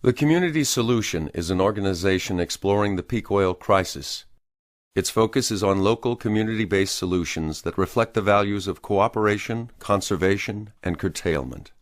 The Community Solution is an organization exploring the peak oil crisis. Its focus is on local community-based solutions that reflect the values of cooperation, conservation, and curtailment.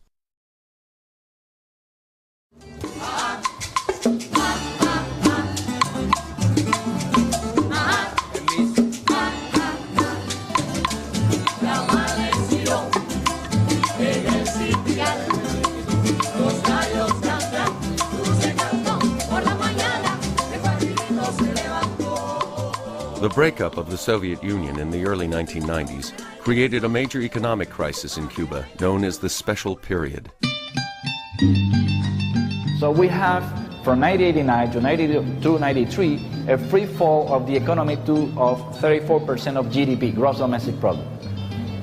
The breakup of the Soviet Union in the early 1990s created a major economic crisis in Cuba known as the Special Period. So we have from 1989 to 1993 a free fall of the economy of 34% of GDP, gross domestic product.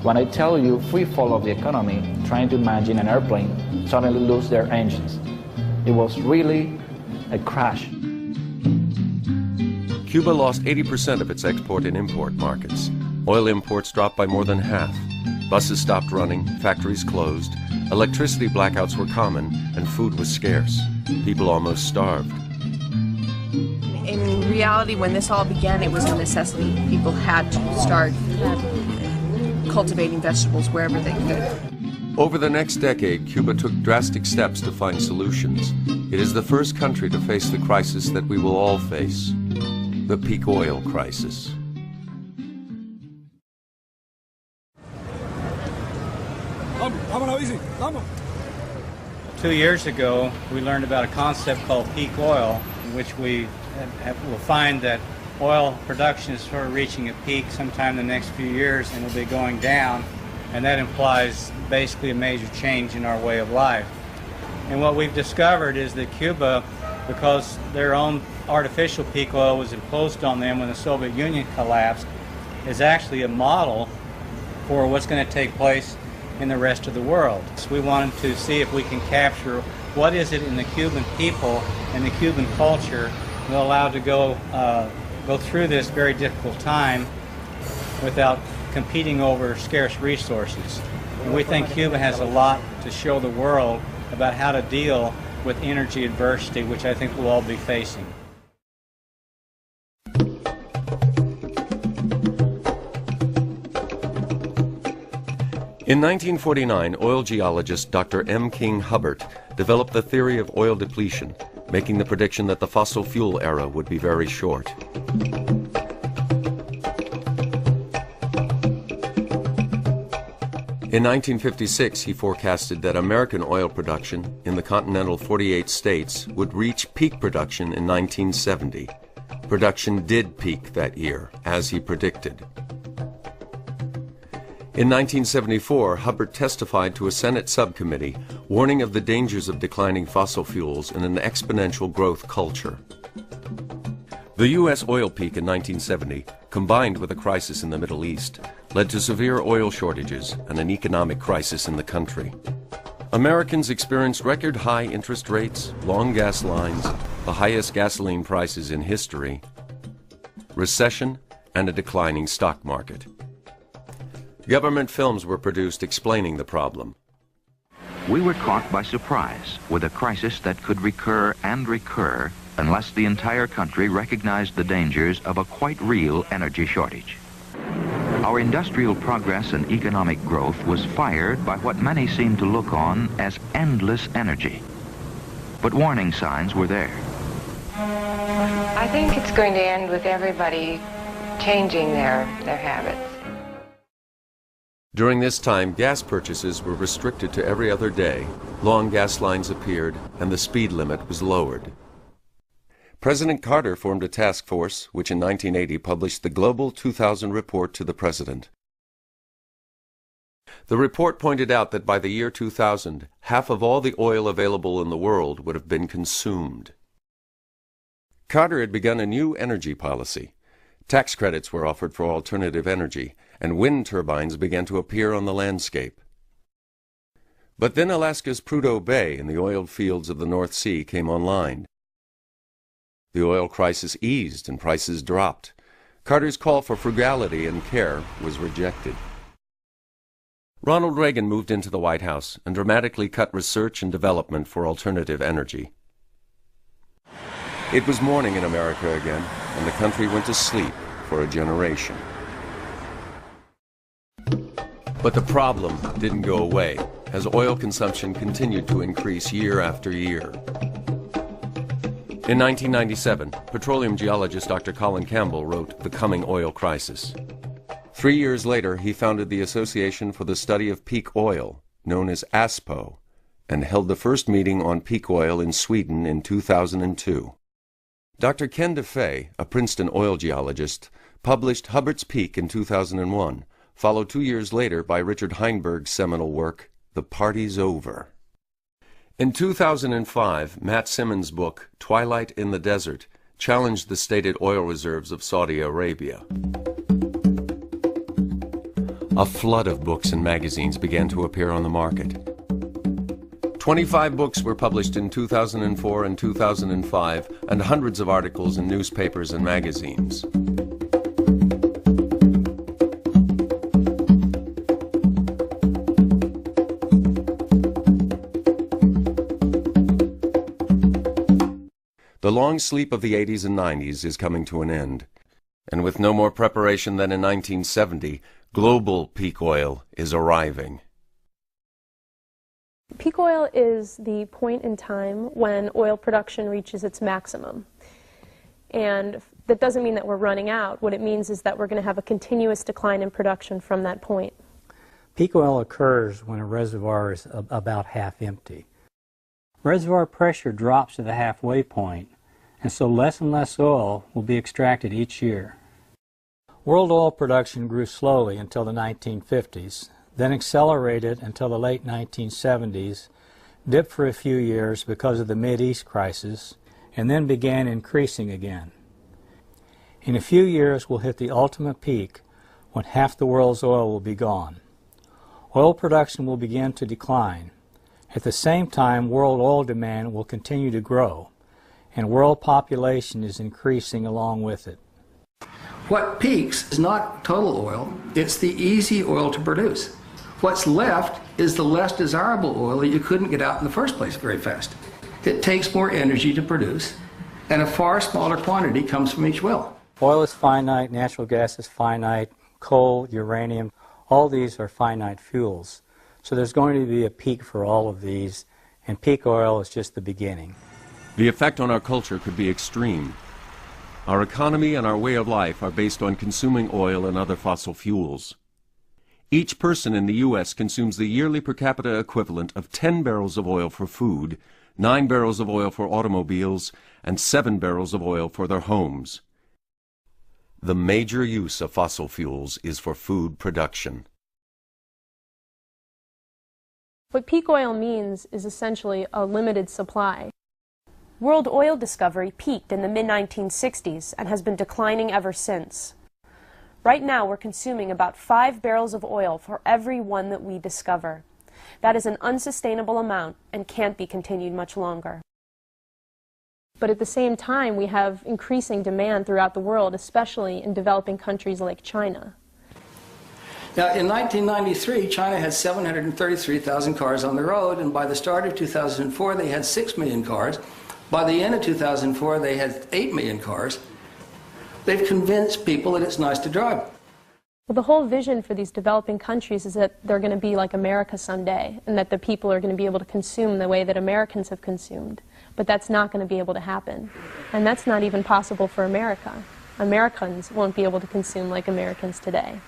When I tell you free fall of the economy, trying to imagine an airplane suddenly lose their engines. It was really a crash. Cuba lost 80% of its export and import markets. Oil imports dropped by more than half. Buses stopped running, factories closed, electricity blackouts were common, and food was scarce. People almost starved. In reality, when this all began, it was a necessity. People had to start cultivating vegetables wherever they could. Over the next decade, Cuba took drastic steps to find solutions. It is the first country to face the crisis that we will all face. The peak oil crisis. Vamos. 2 years ago, we learned about a concept called peak oil, in which we will find that oil production is sort of reaching a peak sometime in the next few years and will be going down, and that implies basically a major change in our way of life. And what we've discovered is that Cuba, because their own artificial peak oil was imposed on them when the Soviet Union collapsed, is actually a model for what's going to take place in the rest of the world. So we wanted to see if we can capture what is it in the Cuban people and the Cuban culture that will allow to go through this very difficult time without competing over scarce resources. And we think Cuba has a lot to show the world about how to deal with energy adversity, which I think we'll all be facing. In 1949, oil geologist Dr. M. King Hubbert developed the theory of oil depletion, making the prediction that the fossil fuel era would be very short. In 1956, he forecasted that American oil production in the continental 48 states would reach peak production in 1970. Production did peak that year, as he predicted. In 1974, Hubbert testified to a Senate subcommittee warning of the dangers of declining fossil fuels in an exponential growth culture. The U.S. oil peak in 1970, combined with a crisis in the Middle East, led to severe oil shortages and an economic crisis in the country. Americans experienced record high interest rates, long gas lines, the highest gasoline prices in history, recession, and a declining stock market. Government films were produced explaining the problem. We were caught by surprise with a crisis that could recur and recur unless the entire country recognized the dangers of a quite real energy shortage. Our industrial progress and economic growth was fired by what many seemed to look on as endless energy. But warning signs were there. I think it's going to end with everybody changing their habits. During this time, gas purchases were restricted to every other day, long gas lines appeared, and the speed limit was lowered. President Carter formed a task force, which in 1980 published the Global 2000 Report to the President. The report pointed out that by the year 2000, half of all the oil available in the world would have been consumed. Carter had begun a new energy policy. Tax credits were offered for alternative energy, and wind turbines began to appear on the landscape. But then Alaska's Prudhoe Bay and the oil fields of the North Sea came online. The oil crisis eased and prices dropped. Carter's call for frugality and care was rejected. Ronald Reagan moved into the White House and dramatically cut research and development for alternative energy. It was morning in America again, and the country went to sleep for a generation. But the problem didn't go away, as oil consumption continued to increase year after year. In 1997, petroleum geologist Dr. Colin Campbell wrote The Coming Oil Crisis. 3 years later, he founded the Association for the Study of Peak Oil, known as ASPO, and held the first meeting on peak oil in Sweden in 2002. Dr. Ken DeFay, a Princeton oil geologist, published Hubbard's Peak in 2001, followed 2 years later by Richard Heinberg's seminal work, The Party's Over. In 2005, Matt Simmons' book, Twilight in the Desert, challenged the stated oil reserves of Saudi Arabia. A flood of books and magazines began to appear on the market. 25 books were published in 2004 and 2005, and hundreds of articles in newspapers and magazines. The long sleep of the 80s and 90s is coming to an end, and with no more preparation than in 1970, global peak oil is arriving. Peak oil is the point in time when oil production reaches its maximum. And that doesn't mean that we're running out. What it means is that we're going to have a continuous decline in production from that point. Peak oil occurs when a reservoir is about half empty. Reservoir pressure drops to the halfway point, and so less and less oil will be extracted each year. World oil production grew slowly until the 1950s, then accelerated until the late 1970s, dipped for a few years because of the Mideast crisis, and then began increasing again. In a few years, we'll hit the ultimate peak when half the world's oil will be gone. Oil production will begin to decline. At the same time, world oil demand will continue to grow, and world population is increasing along with it. What peaks is not total oil, it's the easy oil to produce. What's left is the less desirable oil that you couldn't get out in the first place very fast. It takes more energy to produce, and a far smaller quantity comes from each well. Oil is finite, natural gas is finite, coal, uranium, all these are finite fuels. So there's going to be a peak for all of these, and peak oil is just the beginning. The effect on our culture could be extreme. Our economy and our way of life are based on consuming oil and other fossil fuels. Each person in the U.S. consumes the yearly per capita equivalent of 10 barrels of oil for food, 9 barrels of oil for automobiles, and 7 barrels of oil for their homes. The major use of fossil fuels is for food production. What peak oil means is essentially a limited supply. World oil discovery peaked in the mid-1960s and has been declining ever since. Right now we're consuming about 5 barrels of oil for every one that we discover. That is an unsustainable amount and can't be continued much longer. But at the same time, we have increasing demand throughout the world, especially in developing countries like China. Now, in 1993, China had 733,000 cars on the road, and by the start of 2004, they had 6 million cars. By the end of 2004, they had 8 million cars. They've convinced people that it's nice to drive. Well, the whole vision for these developing countries is that they're going to be like America someday, and that the people are going to be able to consume the way that Americans have consumed. But that's not going to be able to happen. And that's not even possible for America. Americans won't be able to consume like Americans today.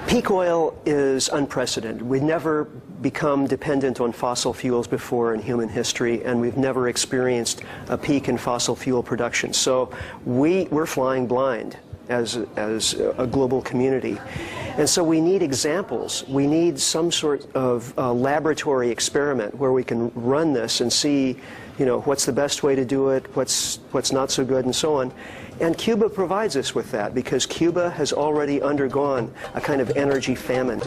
Peak oil is unprecedented. We've never become dependent on fossil fuels before in human history, and we've never experienced a peak in fossil fuel production. So we're flying blind as a global community. And so we need examples. We need some sort of laboratory experiment where we can run this and see, you know, what's the best way to do it, what's not so good, and so on. And Cuba provides us with that because Cuba has already undergone a kind of energy famine.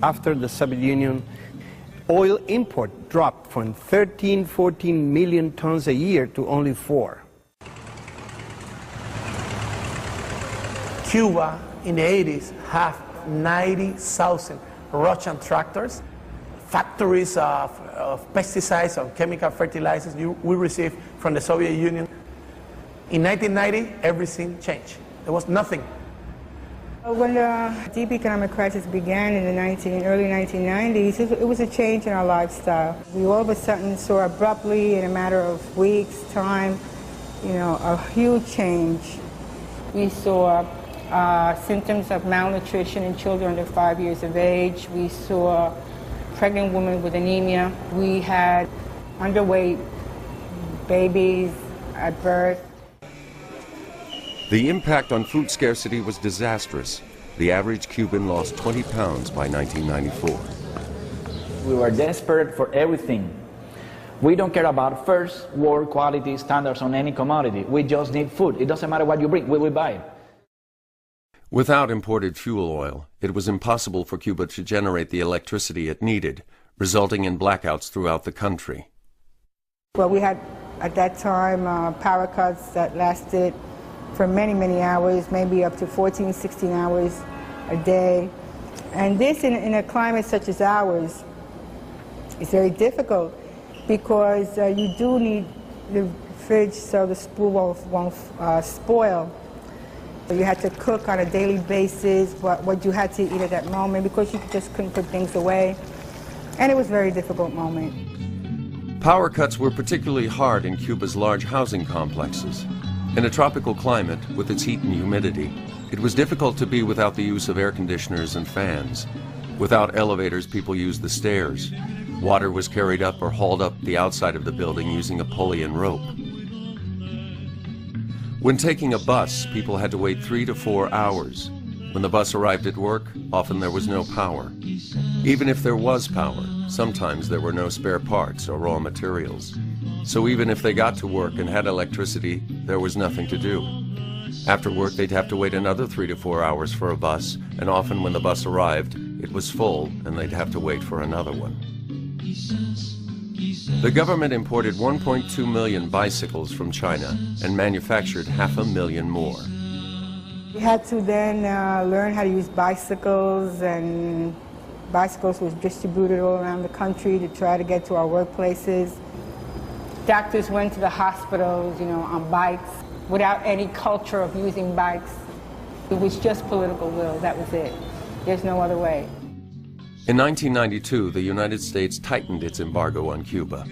after the Soviet Union, oil import dropped from 13-14 million tons a year to only 4. Cuba in the 80s have 90,000 Russian tractors, factories of pesticides, of chemical fertilizers we received from the Soviet Union. In 1990, everything changed. There was nothing. When the deep economic crisis began in the early 1990s, it was a change in our lifestyle. We all of a sudden saw abruptly, in a matter of weeks' time, a huge change. We saw symptoms of malnutrition in children under 5 years of age. We saw pregnant women with anemia. We had underweight babies at birth. The impact on food scarcity was disastrous. The average Cuban lost 20 pounds by 1994. We were desperate for everything. We don't care about first world quality standards on any commodity. We just need food. It doesn't matter what you bring, we will buy it. Without imported fuel oil, it was impossible for Cuba to generate the electricity it needed, resulting in blackouts throughout the country. Well, we had, at that time, power cuts that lasted for many, many hours, maybe up to 14, 16 hours a day. And this, in a climate such as ours, is very difficult because you do need the fridge so the spool won't spoil. So you had to cook on a daily basis what you had to eat at that moment because you just couldn't put things away. And it was a very difficult moment. Power cuts were particularly hard in Cuba's large housing complexes. In a tropical climate, with its heat and humidity, it was difficult to be without the use of air conditioners and fans. Without elevators, people used the stairs. Water was carried up or hauled up the outside of the building using a pulley and rope. When taking a bus, people had to wait 3 to 4 hours. When the bus arrived at work, often there was no power. Even if there was power, sometimes there were no spare parts or raw materials. So even if they got to work and had electricity, there was nothing to do. After work, they'd have to wait another 3 to 4 hours for a bus, and often when the bus arrived, it was full, and they'd have to wait for another one. The government imported 1.2 million bicycles from China and manufactured 500,000 more. We had to then learn how to use bicycles, and bicycles was distributed all around the country to try to get to our workplaces. Doctors went to the hospitals, on bikes, without any culture of using bikes. It was just political will, that was it. There's no other way. In 1992, the United States tightened its embargo on Cuba.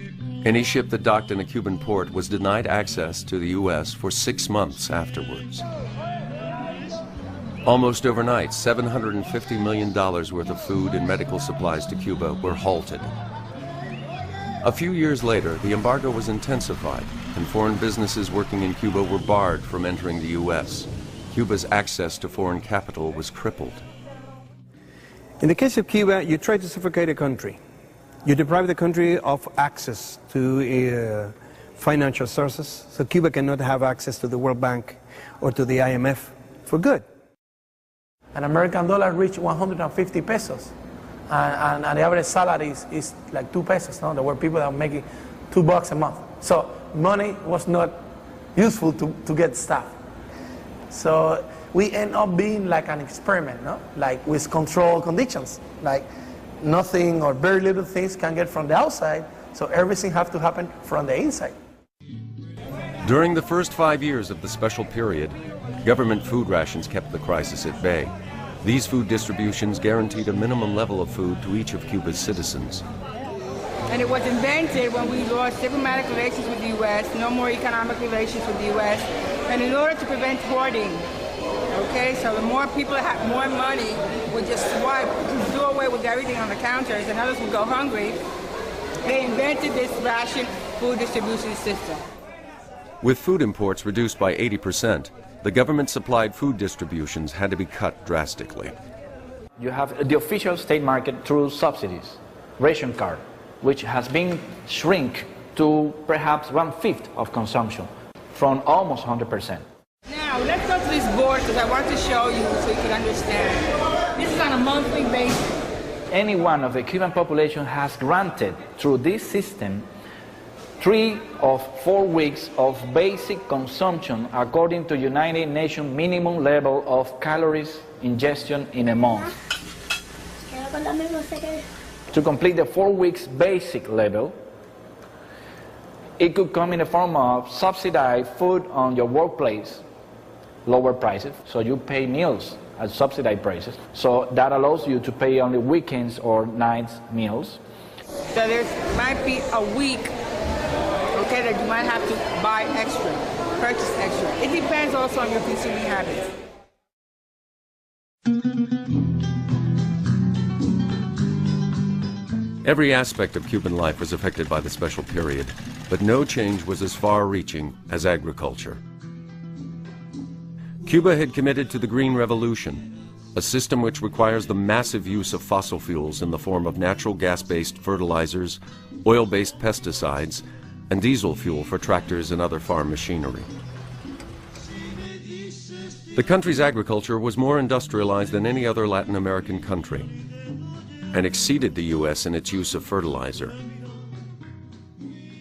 Any ship that docked in a Cuban port was denied access to the U.S. for 6 months afterwards. Almost overnight, $750 million worth of food and medical supplies to Cuba were halted. A few years later, the embargo was intensified, and foreign businesses working in Cuba were barred from entering the U.S. Cuba's access to foreign capital was crippled. In the case of Cuba, you try to suffocate a country. You deprive the country of access to financial sources, so Cuba cannot have access to the World Bank or to the IMF for good. An American dollar reached 150 pesos. And the average salary is like 2 pesos. No? There were people that were making $2 a month. So money was not useful to get stuff. So we end up being like an experiment, no? Like with controlled conditions. Like nothing or very little things can get from the outside, so everything has to happen from the inside. During the first 5 years of the special period, government food rations kept the crisis at bay. These food distributions guaranteed a minimum level of food to each of Cuba's citizens. And it was invented when we lost diplomatic relations with the U.S., no more economic relations with the U.S., and in order to prevent hoarding. Okay, so the more people that have more money would just do away with everything on the counters, and others would go hungry. They invented this ration food distribution system. With food imports reduced by 80%, the government-supplied food distributions had to be cut drastically. You have the official state market through subsidies, ration card, which has been shrink to perhaps 1/5 of consumption, from almost 100%. Now, let's go to this board because I want to show you so you can understand. This is on a monthly basis. any one of the Cuban population has granted through this system 3 of 4 weeks of basic consumption according to United Nations minimum level of calories ingestion in a month. To complete the 4 weeks basic level, it could come in the form of subsidized food on your workplace, lower prices, so you pay meals at subsidized prices. So that allows you to pay only weekends or nights meals. So there might be a week, okay, that you might have to buy extra, purchase extra. It depends also on your consuming habits. Every aspect of Cuban life was affected by the special period, but no change was as far-reaching as agriculture. Cuba had committed to the Green Revolution, a system which requires the massive use of fossil fuels in the form of natural gas-based fertilizers, oil-based pesticides, and diesel fuel for tractors and other farm machinery. The country's agriculture was more industrialized than any other Latin American country, and exceeded the U.S. in its use of fertilizer.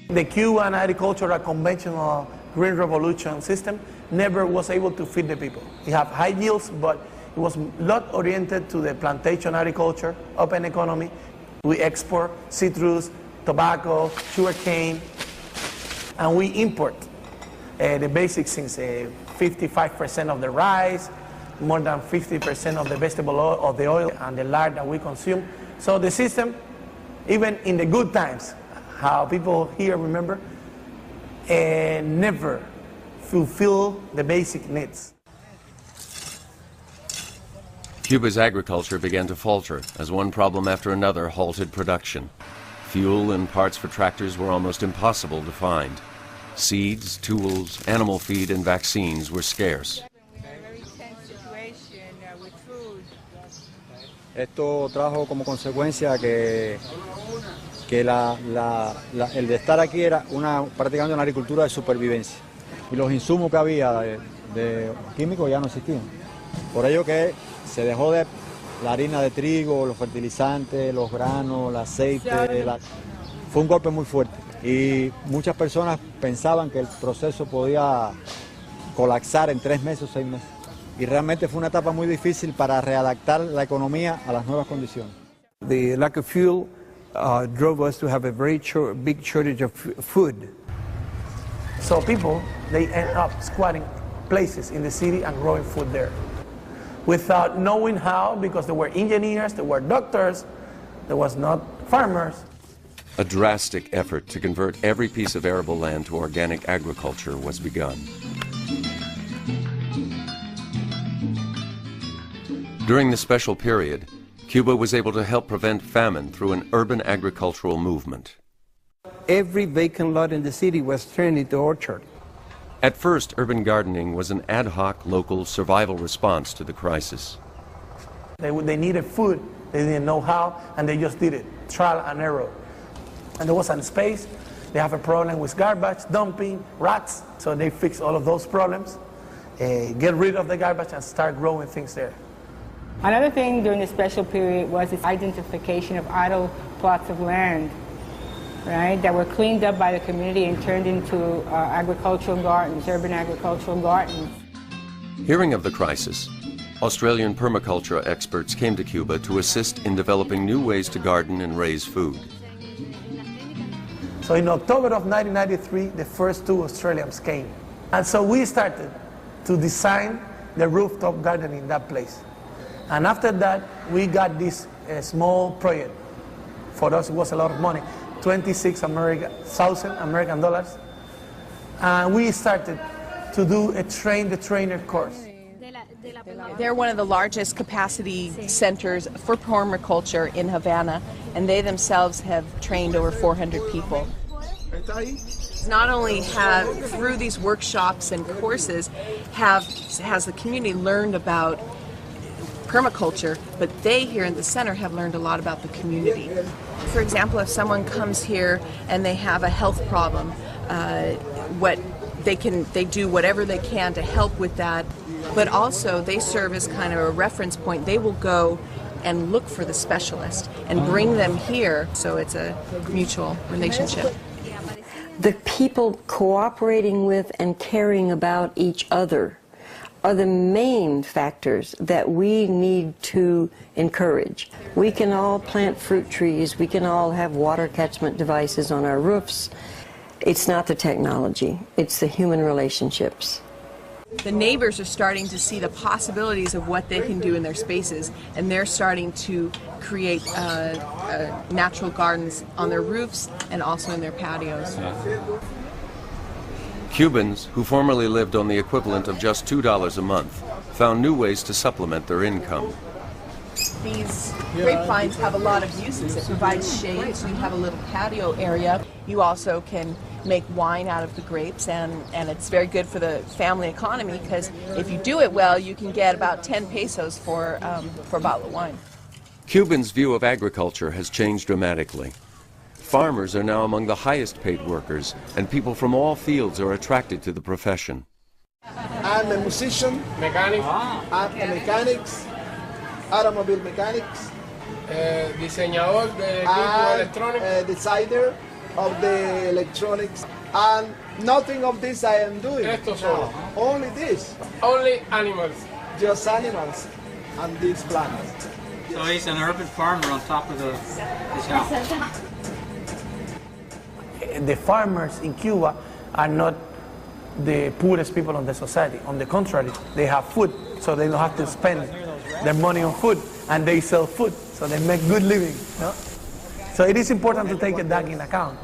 The Cuban agricultural conventional Green Revolution system never was able to feed the people. It had high yields, but it was not oriented to the plantation agriculture, open economy. We export citrus, tobacco, sugarcane, and we import the basic things, 55% of the rice, more than 50% of the vegetable oil, of the oil and the lard that we consume. So the system, even in the good times, how people here remember, never fulfill the basic needs. Cuba's agriculture began to falter as one problem after another halted production. Fuel and parts for tractors were almost impossible to find. Seeds, tools, animal feed, and vaccines were scarce. Esto trajo como consecuencia que el de estar aquí era prácticamente una agricultura de supervivencia. Y los insumos que había de químicos ya no existían. Por ello que se dejó de la harina de trigo, los fertilizantes, los granos, el aceite. Fue un golpe muy fuerte. Y muchas personas pensaban que el proceso podía colapsar en 3 meses o 6 meses. Y realmente fue una etapa muy difícil para readaptar la economía a las nuevas condiciones. The lack of fuel drove us to have a very big shortage of food. So people, they end up squatting places in the city and growing food there. Without knowing how, because there were engineers, there were doctors, there was not farmers. A drastic effort to convert every piece of arable land to organic agriculture was begun. During the special period, Cuba was able to help prevent famine through an urban agricultural movement. Every vacant lot in the city was turned into orchard. At first, urban gardening was an ad hoc local survival response to the crisis. They needed food, they didn't know how, and they just did it, trial and error. And there wasn't space, they have a problem with garbage, dumping, rats, so they fixed all of those problems, get rid of the garbage and start growing things there. Another thing during the special period was this identification of idle plots of land, right, that were cleaned up by the community and turned into agricultural gardens, urban agricultural gardens. Hearing of the crisis, Australian permaculture experts came to Cuba to assist in developing new ways to garden and raise food. So in October of 1993, the first 2 Australians came. And so we started to design the rooftop garden in that place. And after that, we got this small project. For us, it was a lot of money, 26,000 American dollars. And we started to do a train-the-trainer course. They're one of the largest capacity centers for permaculture in Havana, and they themselves have trained over 400 people. Not only have, through these workshops and courses, has the community learned about permaculture, but they here in the center have learned a lot about the community. For example, if someone comes here and they have a health problem, they do whatever they can to help with that, but also they serve as kind of a reference point. They will go and look for the specialist and bring them here, so it's a mutual relationship. The people cooperating with and caring about each other are the main factors that we need to encourage. We can all plant fruit trees, we can all have water catchment devices on our roofs. It's not the technology, it's the human relationships. The neighbors are starting to see the possibilities of what they can do in their spaces, and they're starting to create natural gardens on their roofs and also in their patios. Cubans, who formerly lived on the equivalent of just $2 a month, found new ways to supplement their income. These grapevines have a lot of uses. It provides shade, so you have a little patio area. You also can make wine out of the grapes, and it's very good for the family economy, because if you do it well, you can get about 10 pesos for a bottle of wine. Cubans' view of agriculture has changed dramatically. Farmers are now among the highest paid workers, and people from all fields are attracted to the profession. I'm a musician, mechanic, mechanics, automobile mechanics, diseñador de equipos electrónicos, designer of the electronics, and nothing of this I am doing. Esto solo. Only this. Only animals. Just animals and these plants. So he's an urban farmer on top of his house. The farmers in Cuba are not the poorest people in the society. On the contrary, they have food, so they don't have to spend their money on food, and they sell food, so they make good living. No? So it is important to take that in account.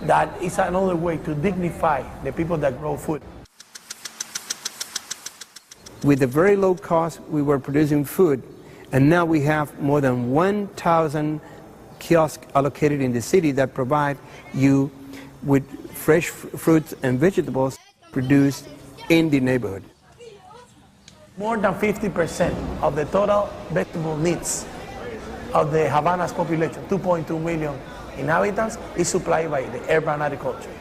That is another way to dignify the people that grow food. With a very low cost, we were producing food, and now we have more than 1,000 kiosks allocated in the city that provide you with fresh fruits and vegetables produced in the neighborhood. More than 50% of the total vegetable needs of the Havana's population, 2.2 million inhabitants, is supplied by the urban agriculture.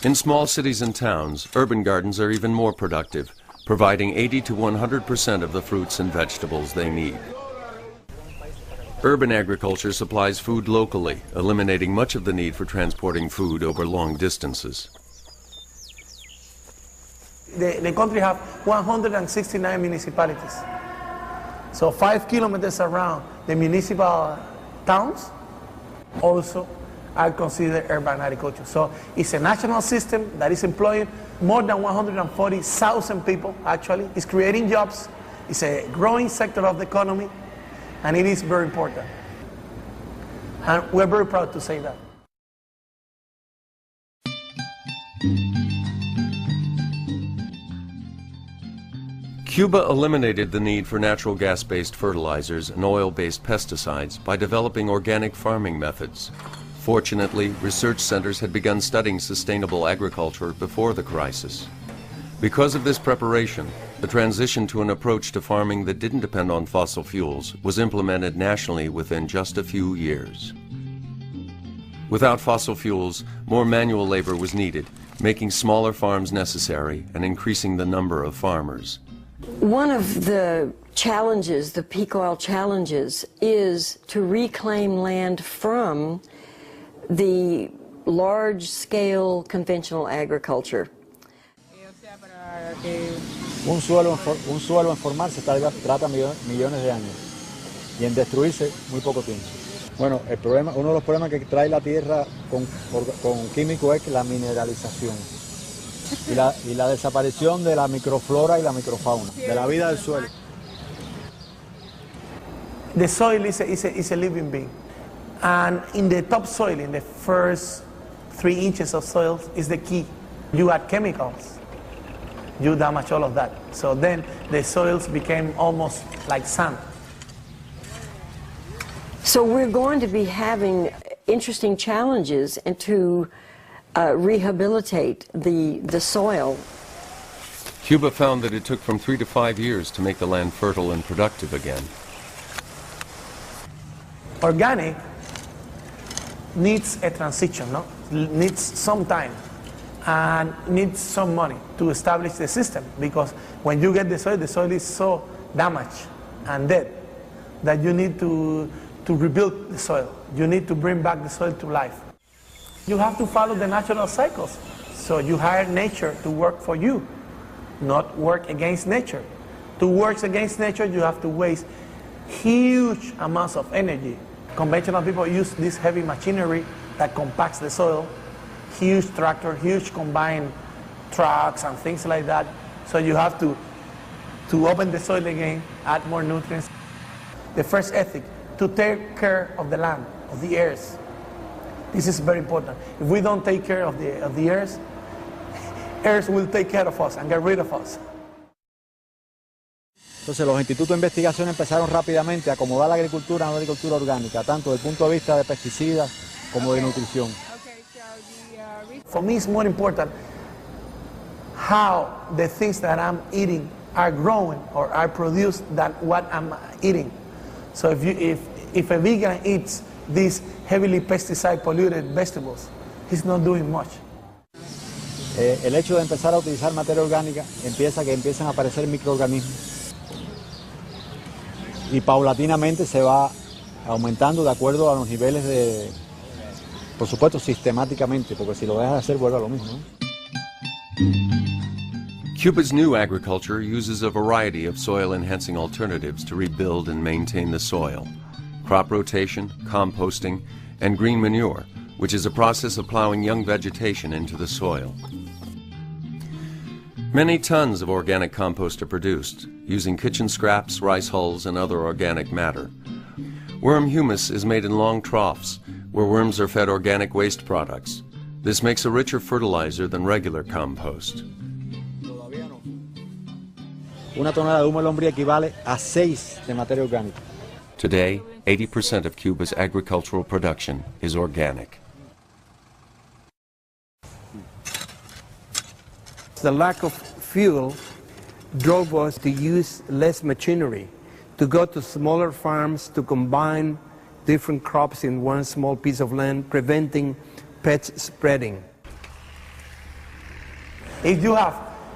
In small cities and towns, urban gardens are even more productive, providing 80 to 100% of the fruits and vegetables they need. Urban agriculture supplies food locally, eliminating much of the need for transporting food over long distances. The country has 169 municipalities. So 5 kilometers around the municipal towns also are considered urban agriculture. So it's a national system that is employing more than 140,000 people, actually. It's creating jobs. It's a growing sector of the economy, and it is very important. And we're very proud to say that. Cuba eliminated the need for natural gas-based fertilizers and oil-based pesticides by developing organic farming methods. Fortunately, research centers had begun studying sustainable agriculture before the crisis. Because of this preparation, the transition to an approach to farming that didn't depend on fossil fuels was implemented nationally within just a few years. Without fossil fuels, more manual labor was needed, making smaller farms necessary and increasing the number of farmers. One of the challenges, the peak oil challenges, is to reclaim land from the large-scale conventional agriculture. Un suelo en formarse trata millones de años y en destruirse muy poco tiempo. Bueno, uno de los problemas que trae la tierra con químicos es la mineralización y la desaparición de la microflora y la microfauna, de la vida del suelo. The soil is a living being, and in the topsoil, in the first 3 inches of soil, is the key. You add chemicals, you damage all of that. So then the soils became almost like sand. So we're going to be having interesting challenges and to rehabilitate the soil. Cuba found that it took from 3 to 5 years to make the land fertile and productive again. Organic needs a transition, no? Needs some time and needs some money to establish the system, because when you get the soil is so damaged and dead, that you need to rebuild the soil. You need to bring back the soil to life. You have to follow the natural cycles. So you hire nature to work for you, not work against nature. To work against nature, you have to waste huge amounts of energy. Conventional people use this heavy machinery that compacts the soil, huge tractor, huge combine trucks and things like that. So you have to open the soil again, add more nutrients. The first ethic, to take care of the land, of the earth. This is very important. If we don't take care of the earth, earth will take care of us and get rid of us. Entonces los institutos de investigación empezaron rápidamente a acomodar la agricultura a una agricultura orgánica, tanto desde el punto de vista de pesticidas como de nutrición. For me it's more important how the things that I'm eating are growing or are produced than what I'm eating. So if a vegan eats these heavily pesticide polluted vegetables, he's not doing much. El hecho de empezar a utilizar materia orgánica empiezan a aparecer microorganismos y paulatinamente se va aumentando de acuerdo a los niveles de, por supuesto, sistemáticamente, porque si lo dejas de hacer vuelve a lo mismo, ¿no? Cuba's new agriculture uses a variety of soil-enhancing alternatives to rebuild and maintain the soil. Crop rotation, composting, and green manure, which is a process of plowing young vegetation into the soil. Many tons of organic compost are produced, using kitchen scraps, rice hulls, and other organic matter. Worm humus is made in long troughs, where worms are fed organic waste products. This makes a richer fertilizer than regular compost. Una tonelada de humo de lombriz equivale a 6 de materia orgánica. Today, 80% of Cuba's agricultural production is organic. The lack of fuel drove us to use less machinery, to go to smaller farms, to combine different crops in one small piece of land, preventing pest spreading. If you have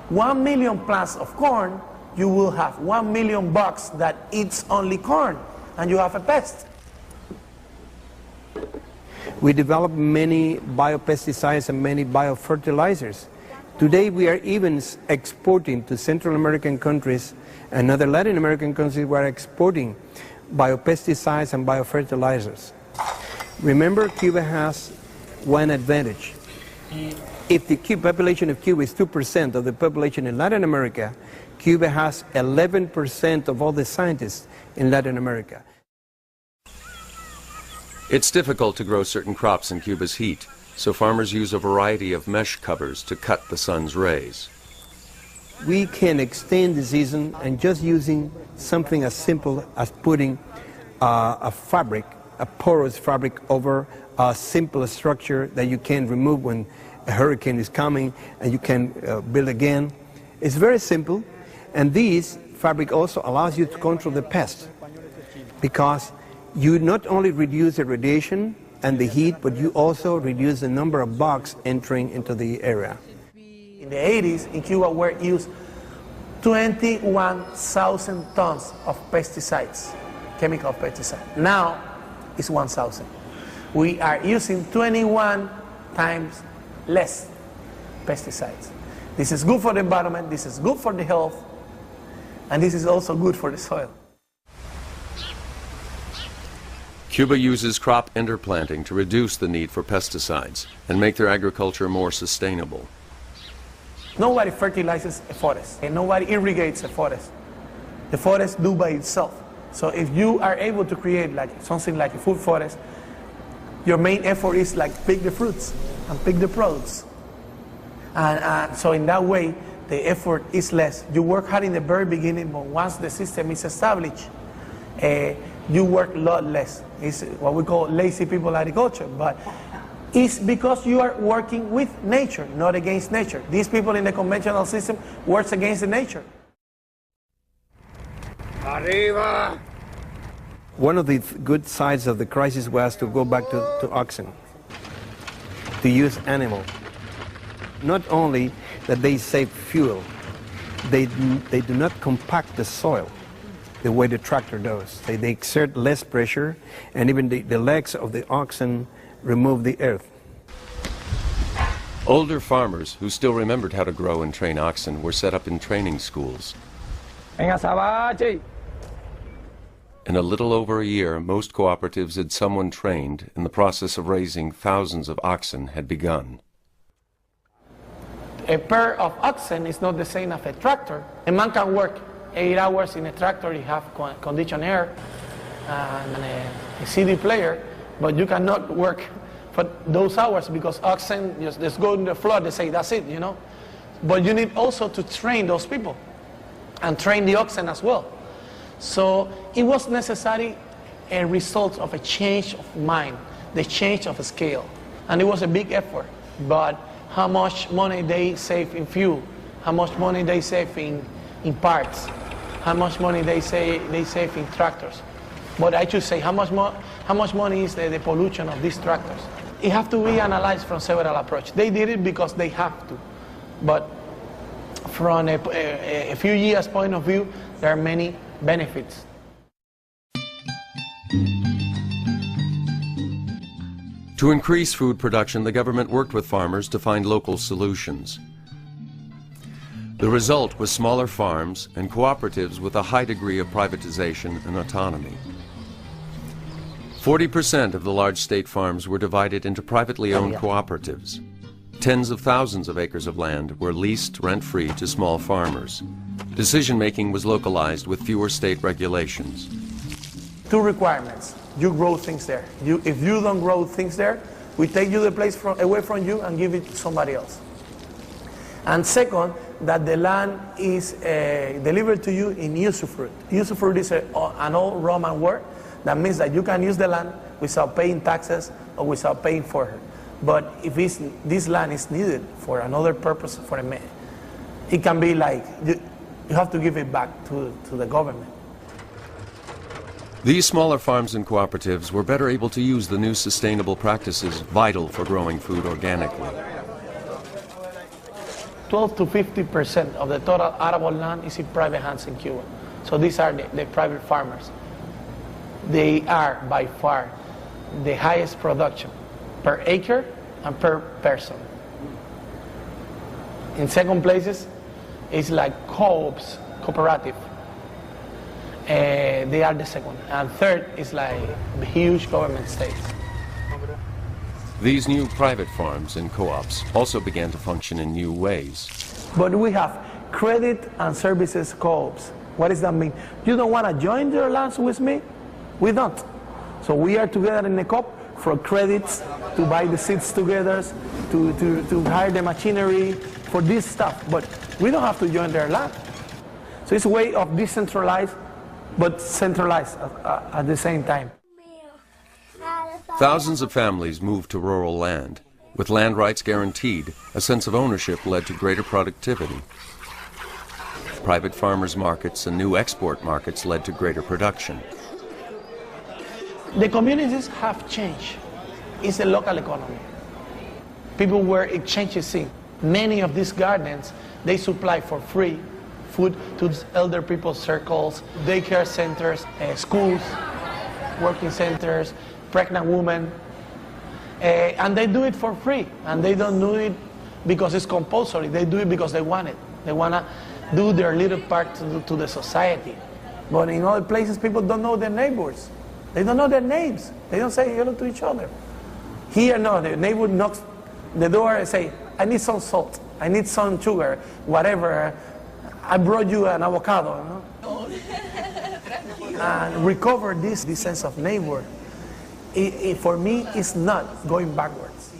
1 million plants of corn, you will have 1 million bugs that eats only corn, and you have a pest. We developed many biopesticides and many biofertilizers. Today we are even exporting to Central American countries and other Latin American countries. We are exporting biopesticides and biofertilizers. Remember, Cuba has one advantage. If the population of Cuba is 2% of the population in Latin America, Cuba has 11% of all the scientists in Latin America. It's difficult to grow certain crops in Cuba's heat, so farmers use a variety of mesh covers to cut the sun's rays. We can extend the season and just using something as simple as putting a fabric, a porous fabric over a simple structure that you can remove when a hurricane is coming and you can build again. It's very simple, and this fabric also allows you to control the pest because you not only reduce the radiation and the heat, but you also reduce the number of bugs entering into the area. In the 80s, in Cuba, were used 21,000 tons of pesticides, chemical pesticides. Now, it's 1,000. We are using 21 times less pesticides. This is good for the environment, this is good for the health, and this is also good for the soil. Cuba uses crop interplanting to reduce the need for pesticides and make their agriculture more sustainable. Nobody fertilizes a forest, and nobody irrigates a forest. The forest do by itself. So if you are able to create like something like a food forest, your main effort is like pick the fruits and pick the products. And so in that way, the effort is less. You work hard in the very beginning, but once the system is established, you work a lot less. It's what we call lazy people agriculture, but it's because you are working with nature, not against nature. These people in the conventional system work against the nature. Arriba! One of the good sides of the crisis was to go back to oxen, to use animal. Not only that they save fuel, they do not compact the soil. the way the tractor does. They exert less pressure, and even the legs of the oxen remove the earth. Older farmers who still remembered how to grow and train oxen were set up in training schools. In a little over a year, most cooperatives had someone trained, and the process of raising thousands of oxen had begun. A pair of oxen is not the same as a tractor. A man can work 8 hours in a tractor, you have conditioned air and a CD player, but you cannot work for those hours because oxen just go on the floor, they say that's it, you know. But you need also to train those people and train the oxen as well. So it was necessary a result of a change of mind, the change of scale. And it was a big effort, but how much money they save in fuel, how much money they save in parts, how much money they save in tractors. But I should say, how much money is the pollution of these tractors? It has to be analyzed from several approaches. They did it because they have to. But from a few years point of view, there are many benefits. To increase food production, the government worked with farmers to find local solutions. The result was smaller farms and cooperatives with a high degree of privatization and autonomy. 40% of the large state farms were divided into privately owned cooperatives. Tens of thousands of acres of land were leased rent-free to small farmers. Decision-making was localized with fewer state regulations. 2 requirements. You grow things there. If you don't grow things there, we take you the place away from you and give it to somebody else. And second, that the land is delivered to you in usufruct. Usufruct is an old Roman word that means that you can use the land without paying taxes or without paying for it. But if this land is needed for another purpose, it can be like you have to give it back to the government. These smaller farms and cooperatives were better able to use the new sustainable practices vital for growing food organically. 12 to 50% of the total arable land is in private hands in Cuba. So these are the private farmers. They are by far the highest production per acre and per person. In second places, it's like co-ops, cooperative. They are the second. And third is like huge government states. These new private farms and co-ops also began to function in new ways. But we have credit and services co-ops. What does that mean? You don't want to join your lands with me? We don't. So we are together in a co-op for credits, to buy the seeds together, to hire the machinery, for this stuff. But we don't have to join their land. So it's a way of decentralized but centralized at the same time. Thousands of families moved to rural land. With land rights guaranteed, a sense of ownership led to greater productivity. Private farmers' markets and new export markets led to greater production. The communities have changed. It's a local economy. People were exchanging things. Many of these gardens, they supply for free food to elder people's circles, daycare centers, schools, working centers, pregnant women. And they do it for free. And they don't do it because it's compulsory. They do it because they want it. They want to do their little part to the society. But in other places, people don't know their neighbors. They don't know their names. They don't say hello to each other. Here, no, the neighbor knocks the door and say, I need some salt, I need some sugar, whatever. I brought you an avocado. No? And recover this sense of neighbor. For me, it's not going backwards.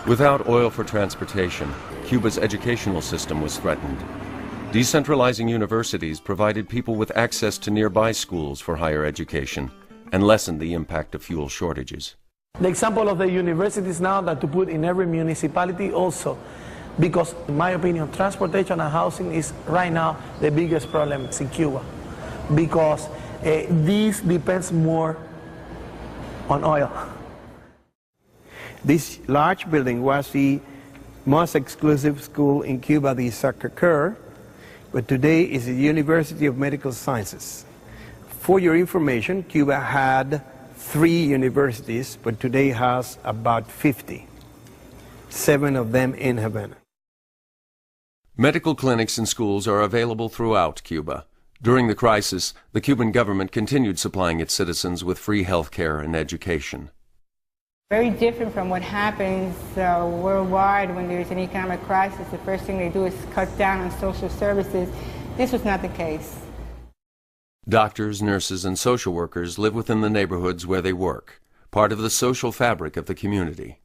Without oil for transportation, Cuba's educational system was threatened. Decentralizing universities provided people with access to nearby schools for higher education and lessened the impact of fuel shortages. The example of the universities now that to put in every municipality also, because in my opinion, transportation and housing is right now the biggest problem in Cuba, because this depends more on oil. This large building was the most exclusive school in Cuba, the Sacré-Cœur, but today is the University of Medical Sciences. For your information, Cuba had 3 universities, but today has about 50, 7 of them in Havana. Medical clinics and schools are available throughout Cuba. During the crisis, the Cuban government continued supplying its citizens with free health care and education. Very different from what happens worldwide when there's an economic crisis. The first thing they do is cut down on social services. This was not the case. Doctors, nurses, and social workers live within the neighborhoods where they work, part of the social fabric of the community.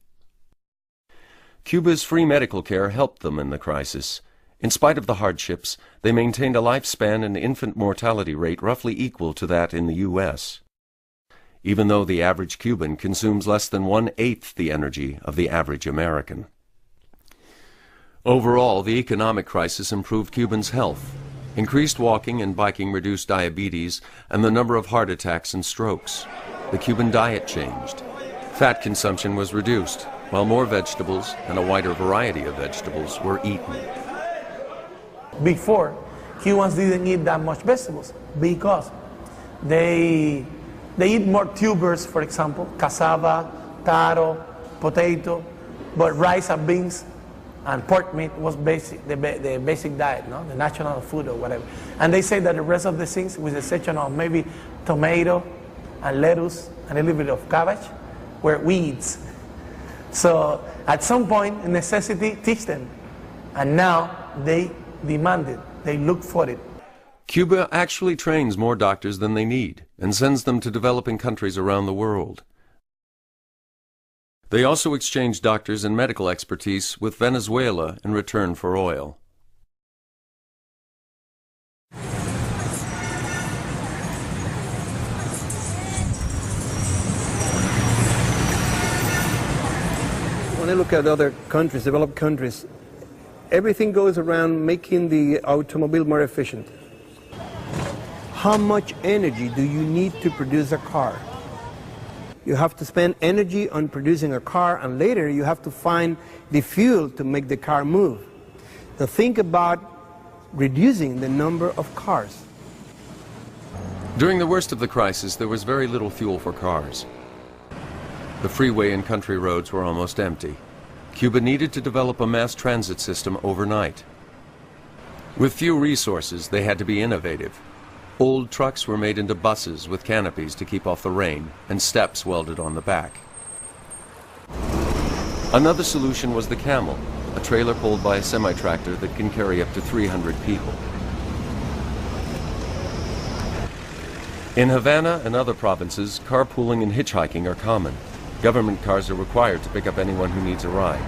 Cuba's free medical care helped them in the crisis. In spite of the hardships, they maintained a lifespan and infant mortality rate roughly equal to that in the U.S., even though the average Cuban consumes less than 1/8 the energy of the average American. Overall, the economic crisis improved Cubans' health. Increased walking and biking reduced diabetes and the number of heart attacks and strokes. The Cuban diet changed. Fat consumption was reduced, while more vegetables and a wider variety of vegetables were eaten. Before, Cubans didn't eat that much vegetables because they eat more tubers, for example, cassava, taro, potato, but rice and beans and pork meat was the basic diet, no? The national food or whatever. And they say that the rest of the things, with the exception of maybe tomato and lettuce and a little bit of cabbage, were weeds. So at some point, necessity teach them. And now they demand it. They look for it. Cuba actually trains more doctors than they need and sends them to developing countries around the world. They also exchange doctors and medical expertise with Venezuela in return for oil. When I look at other countries, developed countries, everything goes around making the automobile more efficient. How much energy do you need to produce a car? You have to spend energy on producing a car, and later you have to find the fuel to make the car move. Now think about reducing the number of cars. During the worst of the crisis, there was very little fuel for cars. The freeway and country roads were almost empty. Cuba needed to develop a mass transit system overnight. With few resources, they had to be innovative. Old trucks were made into buses with canopies to keep off the rain and steps welded on the back. Another solution was the camel, a trailer pulled by a semi-tractor that can carry up to 300 people. In Havana and other provinces, carpooling and hitchhiking are common. Government cars are required to pick up anyone who needs a ride.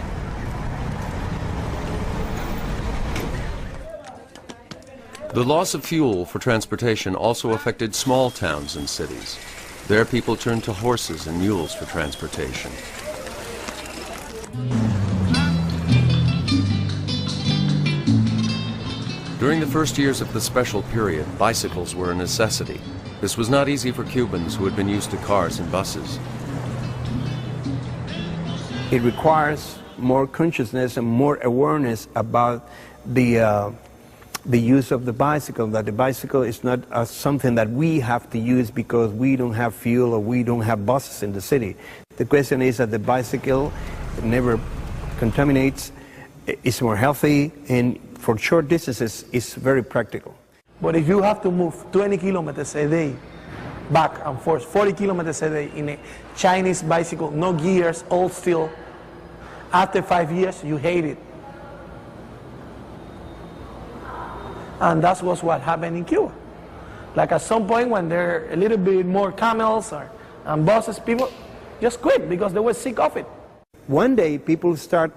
The loss of fuel for transportation also affected small towns and cities. There people turned to horses and mules for transportation. During the first years of the special period, bicycles were a necessity. This was not easy for Cubans who had been used to cars and buses. It requires more consciousness and more awareness about the use of the bicycle, that the bicycle is not something that we have to use because we don't have fuel or we don't have buses in the city. The question is that the bicycle never contaminates, is more healthy, and for short distances is very practical. But if you have to move 20 kilometers a day, back and forth, 40 kilometers a day in a Chinese bicycle, no gears, all steel, after 5 years, you hate it. And that was what happened in Cuba. Like at some point when there are a little bit more camels and buses, people just quit because they were sick of it. One day people start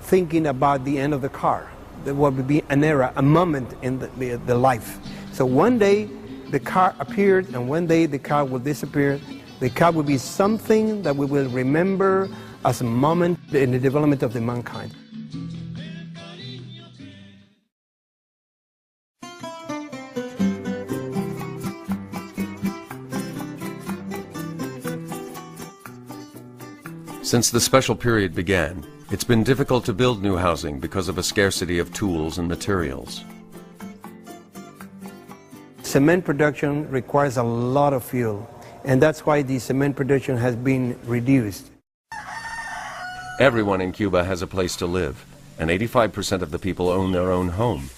thinking about the end of the car. There will be an era, a moment in the life. So one day the car appeared and one day the car will disappear. The car will be something that we will remember as a moment in the development of the mankind. Since the special period began, it's been difficult to build new housing because of a scarcity of tools and materials. Cement production requires a lot of fuel, and that's why the cement production has been reduced. Everyone in Cuba has a place to live, and 85% of the people own their own home.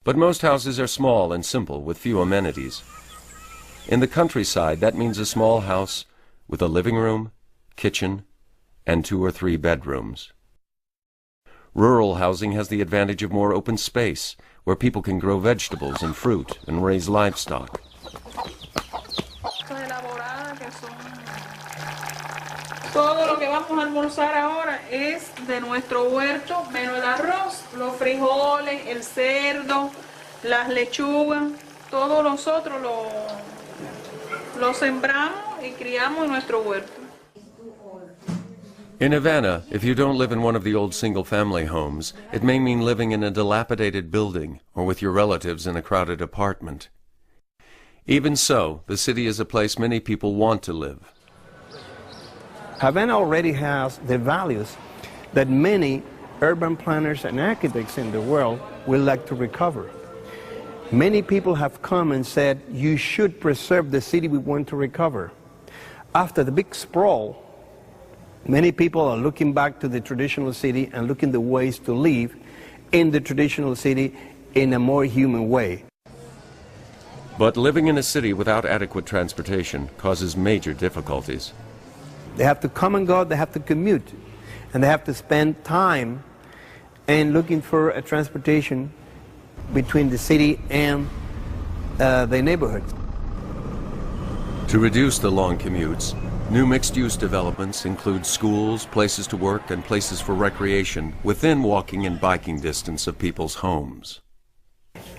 But most houses are small and simple with few amenities. In the countryside, that means a small house with a living room, kitchen, and 2 or 3 bedrooms. Rural housing has the advantage of more open space, where people can grow vegetables and fruit and raise livestock. Todo lo que vamos a almorzar ahora es de nuestro huerto, menos el arroz, los frijoles, el cerdo, las lechugas, todo nosotros lo sembramos y criamos en nuestro huerto. In Havana, if you don't live in one of the old single-family homes, it may mean living in a dilapidated building or with your relatives in a crowded apartment. Even so, the city is a place many people want to live. Havana already has the values that many urban planners and architects in the world will like to recover. Many people have come and said, you should preserve the city we want to recover. After the big sprawl, many people are looking back to the traditional city and looking the ways to live in the traditional city in a more human way. But living in a city without adequate transportation causes major difficulties. They have to come and go, they have to commute, and they have to spend time and looking for a transportation between the city and the neighborhood. To reduce the long commutes, new mixed-use developments include schools, places to work, and places for recreation within walking and biking distance of people's homes.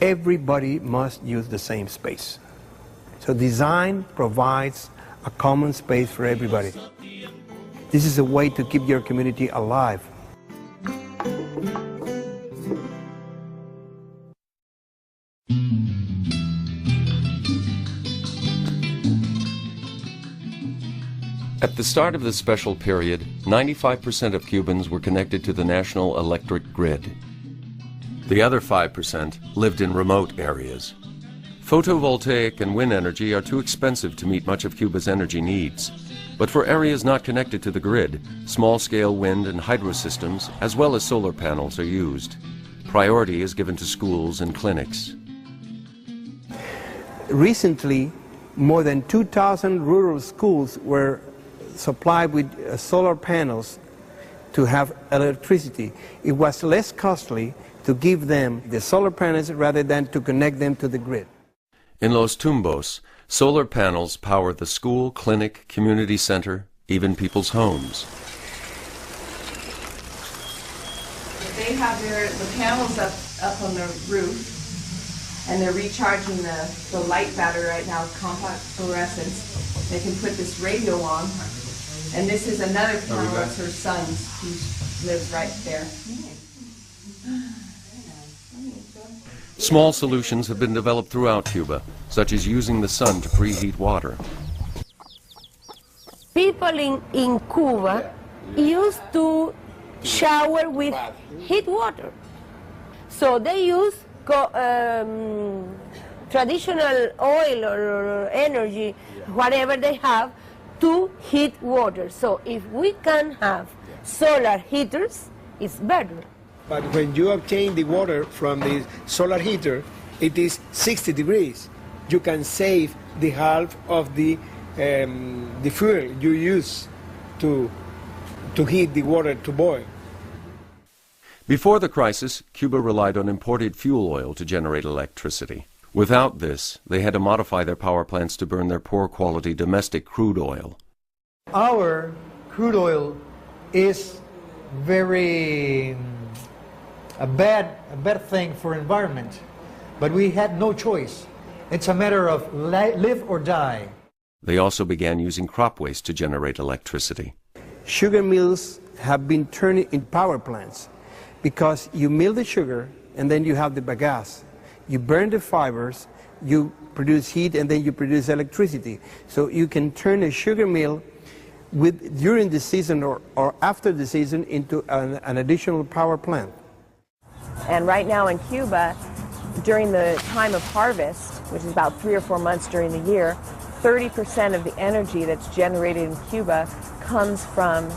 Everybody must use the same space. So design provides a common space for everybody. This is a way to keep your community alive. At the start of the special period, 95% of Cubans were connected to the national electric grid. The other 5% lived in remote areas. Photovoltaic and wind energy are too expensive to meet much of Cuba's energy needs. But for areas not connected to the grid, small-scale wind and hydro systems, as well as solar panels, are used. Priority is given to schools and clinics. Recently, more than 2,000 rural schools were supplied with solar panels to have electricity. It was less costly to give them the solar panels rather than to connect them to the grid. In Los Tumbos, solar panels power the school, clinic, community center, even people's homes. They have the panels up on the roof, and they're recharging the light battery right now, compact fluorescence. They can put this radio on, and this is another panel, that's her son's, who lives right there. Small solutions have been developed throughout Cuba, such as using the sun to preheat water. People in Cuba used to shower with heat water. So they use traditional oil or energy, whatever they have, to heat water. So if we can have solar heaters, it's better. But when you obtain the water from the solar heater, it is 60 degrees. You can save the half of the fuel you use to heat the water to boil. Before the crisis, Cuba relied on imported fuel oil to generate electricity. Without this, they had to modify their power plants to burn their poor-quality domestic crude oil. Our crude oil is very a bad thing for environment, but we had no choice. It's a matter of live or die. They also began using crop waste to generate electricity. Sugar mills have been turned into power plants because you mill the sugar and then you have the bagasse. You burn the fibers, you produce heat, and then you produce electricity. So you can turn a sugar mill during the season or after the season into an additional power plant. And right now in Cuba, during the time of harvest, which is about 3 or 4 months during the year, 30% of the energy that's generated in Cuba comes from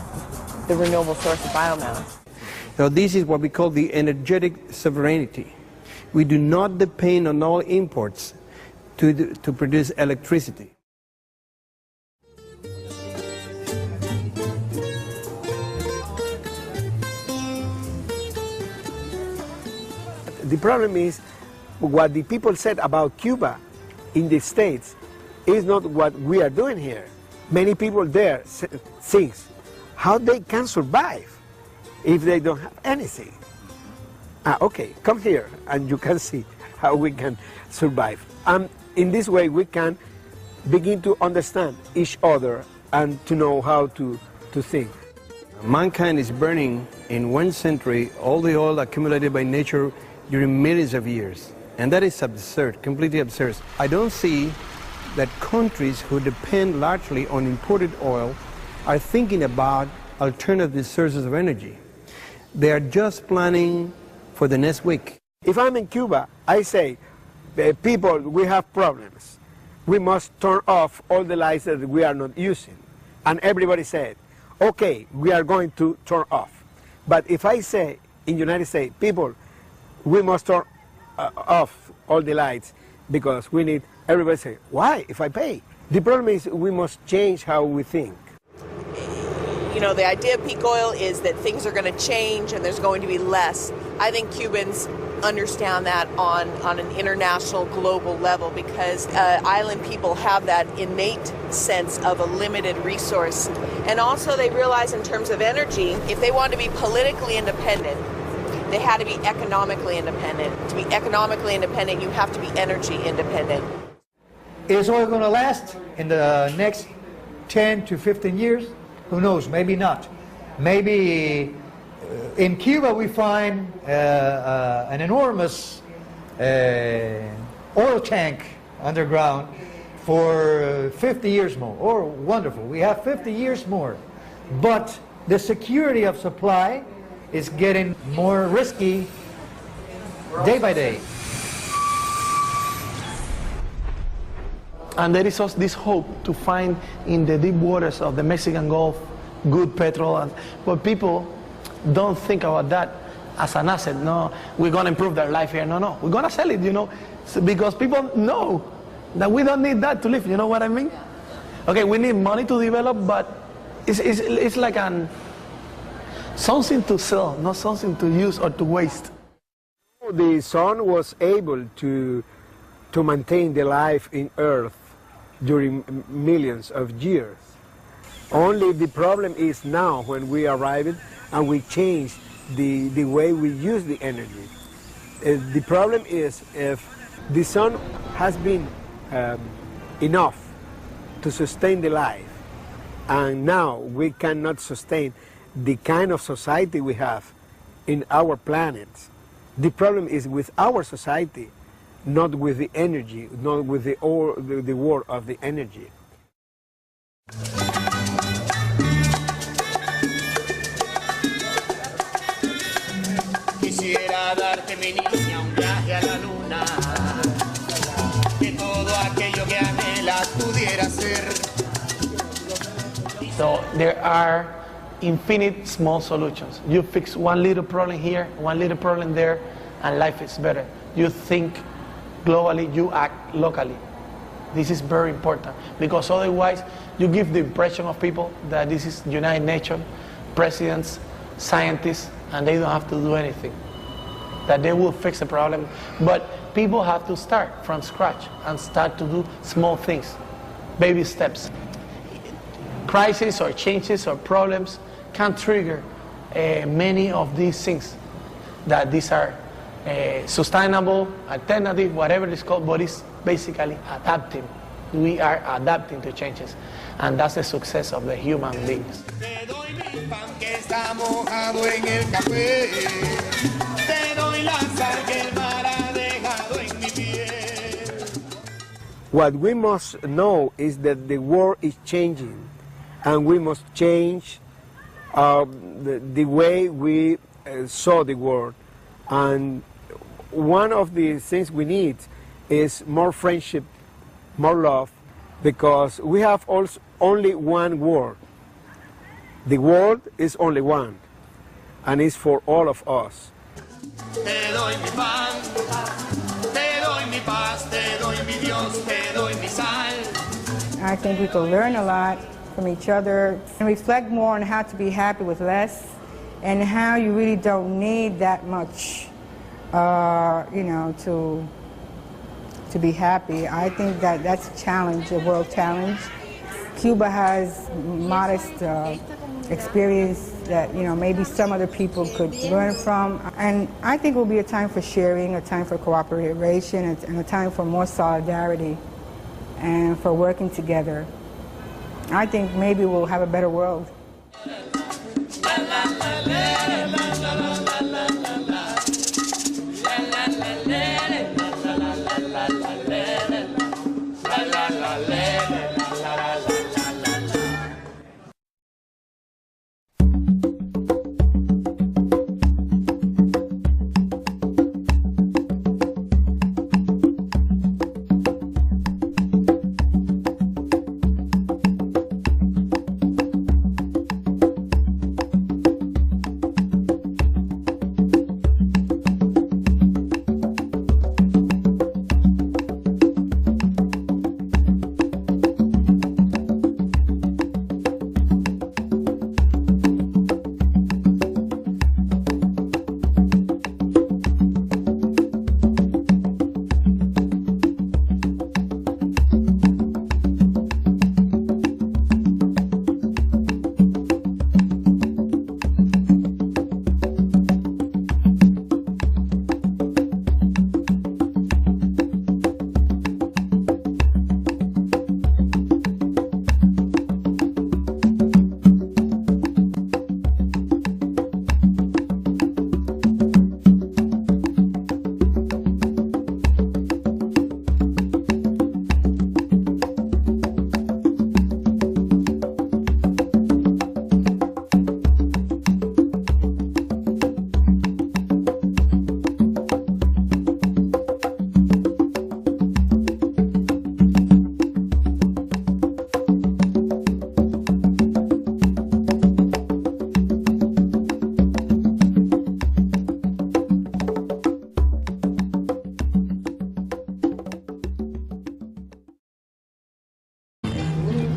the renewable source of biomass. So this is what we call the energetic sovereignty. We do not depend on all imports to produce electricity. The problem is what the people said about Cuba in the States is not what we are doing here. Many people there think how they can survive if they don't have anything. Okay, come here and you can see how we can survive. And in this way we can begin to understand each other and to know how to think. Mankind is burning in 1 century all the oil accumulated by nature during millions of years. And that is absurd, completely absurd. I don't see that countries who depend largely on imported oil are thinking about alternative sources of energy. They are just planning for the next week. If I'm in Cuba, I say, people, we have problems. We must turn off all the lights that we are not using. And everybody said, okay, we are going to turn off. But if I say in the United States, people, we must turn off all the lights because we need, everybody say, why, if I pay? The problem is we must change how we think. You know, the idea of peak oil is that things are going to change and there's going to be less. I think Cubans understand that on an international, global level because island people have that innate sense of a limited resource. And also they realize in terms of energy, if they want to be politically independent, they had to be economically independent. To be economically independent, you have to be energy independent. Is oil going to last in the next 10 to 15 years? Who knows? Maybe not. Maybe in Cuba we find an enormous oil tank underground for 50 years more. Oh, wonderful. We have 50 years more. But the security of supply is getting more risky day by day. And there is also this hope to find in the deep waters of the Mexican Gulf good petrol. But people don't think about that as an asset. No, we're going to improve their life here. No, we're going to sell it, you know, because people know that we don't need that to live. You know what I mean? Okay, we need money to develop, but it's like something to sell, not something to use or to waste. The sun was able to maintain the life in Earth during millions of years. Only the problem is now when we arrived and we change the way we use the energy. The problem is if the sun has been enough to sustain the life and now we cannot sustain the kind of society we have in our planet. The problem is with our society, not with the energy, not with the war of the energy. Quisiera darte, mi niña, un viaje a la luna, que todo aquello que anhelas pudiera ser. So there are infinite small solutions. You fix one little problem here, one little problem there, and life is better. You think globally, you act locally. This is very important because otherwise you give the impression of people that this is United Nations, presidents, scientists, and they don't have to do anything, that they will fix the problem. But people have to start from scratch and start to do small things, baby steps. Crises or changes or problems can trigger many of these things, that these are sustainable, alternative, whatever it's called, but it's basically adapting. We are adapting to changes, and that's the success of the human beings. What we must know is that the world is changing, and we must change the way we saw the world. And one of the things we need is more friendship, more love, because we have also only one world. The world is only one, and it's for all of us. Te doy mi pan, te doy mi paz, te doy mi Dios, te doy mi sal. I think we can learn a lot from each other and reflect more on how to be happy with less and how you really don't need that much, you know, to be happy. I think that that's a challenge, a world challenge. Cuba has modest experience that, you know, maybe some other people could learn from. And I think it will be a time for sharing, a time for cooperation, and a time for more solidarity and for working together. I think maybe we'll have a better world.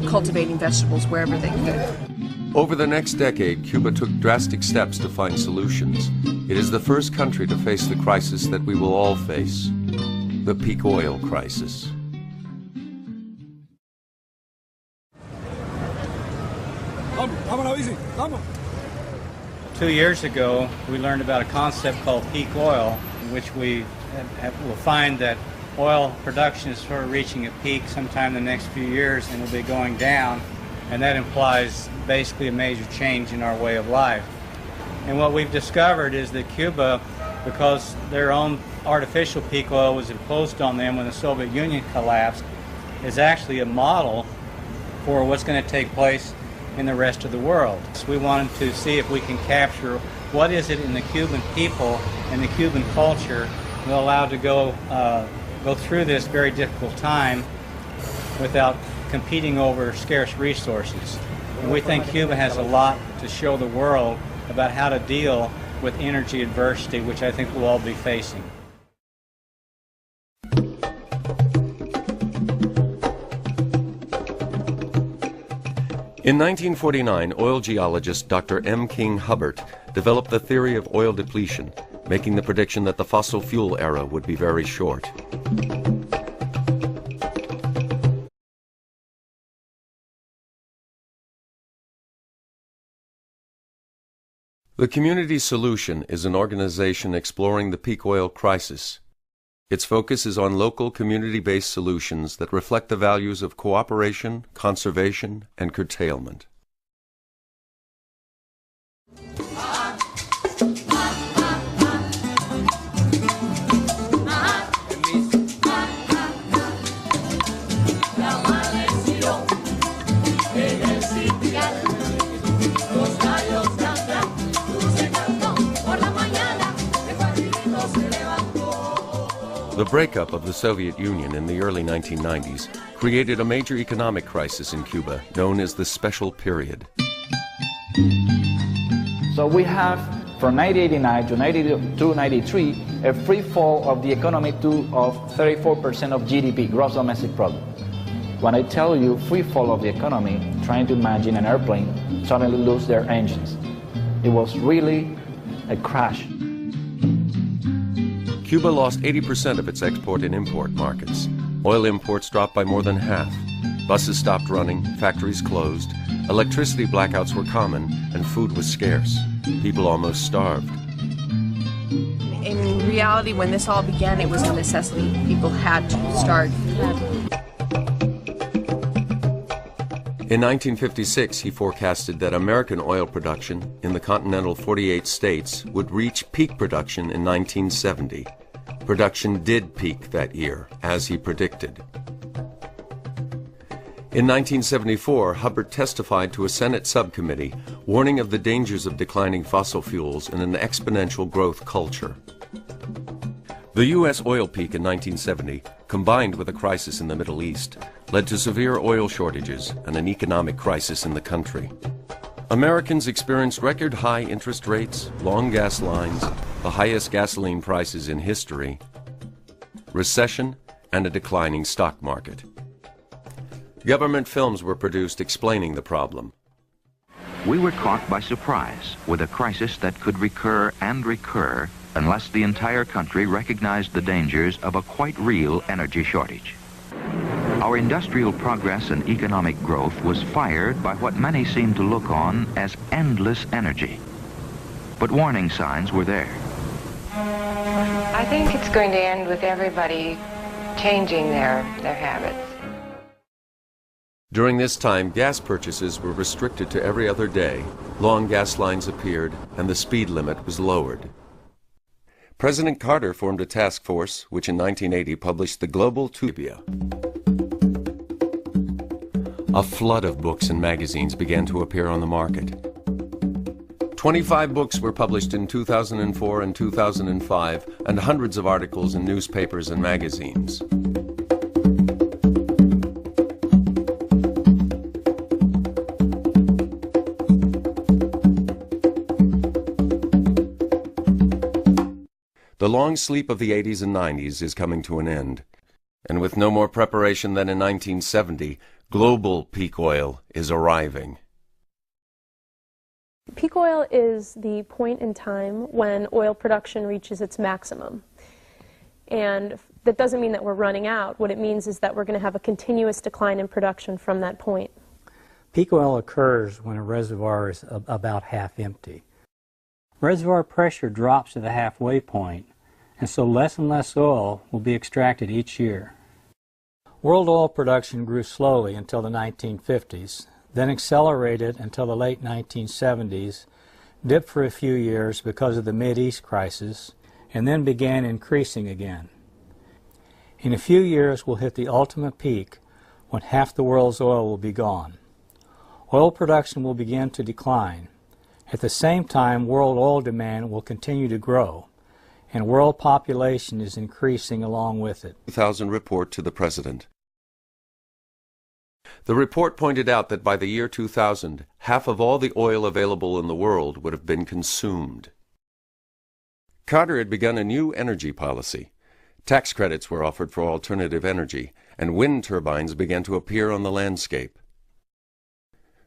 Cultivating vegetables wherever they could. Over the next decade, Cuba took drastic steps to find solutions. It is the first country to face the crisis that we will all face, the peak oil crisis. Vamos. 2 years ago, we learned about a concept called peak oil, in which we will find that oil production is sort of reaching a peak sometime in the next few years and will be going down, and that implies basically a major change in our way of life. And what we've discovered is that Cuba, because their own artificial peak oil was imposed on them when the Soviet Union collapsed, is actually a model for what's going to take place in the rest of the world. So we wanted to see if we can capture what is it in the Cuban people and the Cuban culture that allowed to go through this very difficult time without competing over scarce resources. And we think Cuba has a lot to show the world about how to deal with energy adversity, which I think we'll all be facing. In 1949, oil geologist Dr. M. King Hubbert developed the theory of oil depletion, making the prediction that the fossil fuel era would be very short. The Community Solution is an organization exploring the peak oil crisis. Its focus is on local community-based solutions that reflect the values of cooperation, conservation, and curtailment. The breakup of the Soviet Union in the early 1990s created a major economic crisis in Cuba known as the Special Period. So we have, from 1989 to 1993, a free fall of the economy of 34% of GDP, gross domestic product. When I tell you free fall of the economy, trying to imagine an airplane suddenly lose their engines. It was really a crash. Cuba lost 80% of its export and import markets. Oil imports dropped by more than half. Buses stopped running, factories closed, electricity blackouts were common, and food was scarce. People almost starved. In reality, when this all began, it was a necessity. People had to start. In 1956, he forecasted that American oil production in the continental 48 states would reach peak production in 1970. Production did peak that year, as he predicted. In 1974, Hubbard testified to a Senate subcommittee warning of the dangers of declining fossil fuels in an exponential growth culture. The U.S. oil peak in 1970, combined with a crisis in the Middle East, led to severe oil shortages and an economic crisis in the country. Americans experienced record high interest rates, long gas lines, the highest gasoline prices in history, recession, and a declining stock market. Government films were produced explaining the problem. We were caught by surprise with a crisis that could recur and recur unless the entire country recognized the dangers of a quite real energy shortage. Our industrial progress and economic growth was fired by what many seemed to look on as endless energy. But warning signs were there. I think it's going to end with everybody changing their habits. During this time, gas purchases were restricted to every other day, long gas lines appeared, and the speed limit was lowered. President Carter formed a task force, which in 1980 published the Global Utopia. A flood of books and magazines began to appear on the market. 25 books were published in 2004 and 2005, and hundreds of articles in newspapers and magazines. The long sleep of the 80s and 90s is coming to an end. And with no more preparation than in 1970, global peak oil is arriving. Peak oil is the point in time when oil production reaches its maximum. And that doesn't mean that we're running out. What it means is that we're going to have a continuous decline in production from that point. Peak oil occurs when a reservoir is about half empty. Reservoir pressure drops to the halfway point, and so less and less oil will be extracted each year. World oil production grew slowly until the 1950s, then accelerated until the late 1970s, dipped for a few years because of the Mideast crisis, and then began increasing again. In a few years, we'll hit the ultimate peak when half the world's oil will be gone. Oil production will begin to decline. At the same time, world oil demand will continue to grow, and world population is increasing along with it. 2000 report to the President. The report pointed out that by the year 2000, half of all the oil available in the world would have been consumed. Carter had begun a new energy policy. Tax credits were offered for alternative energy, and wind turbines began to appear on the landscape.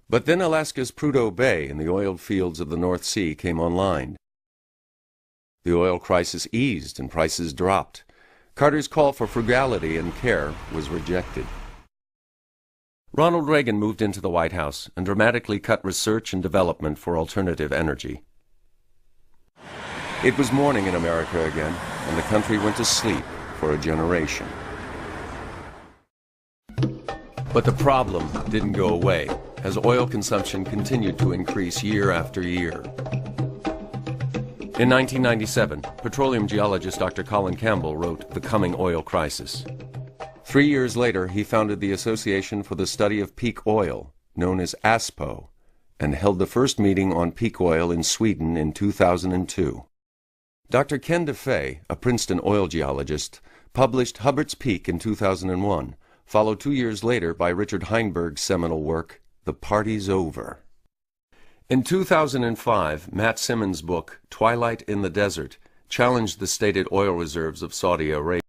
But then Alaska's Prudhoe Bay and the oil fields of the North Sea came online. The oil crisis eased and prices dropped. Carter's call for frugality and care was rejected. Ronald Reagan moved into the White House and dramatically cut research and development for alternative energy. It was morning in America again, and the country went to sleep for a generation. But the problem didn't go away, as oil consumption continued to increase year after year. In 1997, petroleum geologist Dr. Colin Campbell wrote The Coming Oil Crisis. 3 years later, he founded the Association for the Study of Peak Oil, known as ASPO, and held the first meeting on peak oil in Sweden in 2002. Dr. Ken DeFay, a Princeton oil geologist, published Hubbert's Peak in 2001, followed 2 years later by Richard Heinberg's seminal work, The Party's Over. In 2005, Matt Simmons' book, Twilight in the Desert, challenged the stated oil reserves of Saudi Arabia.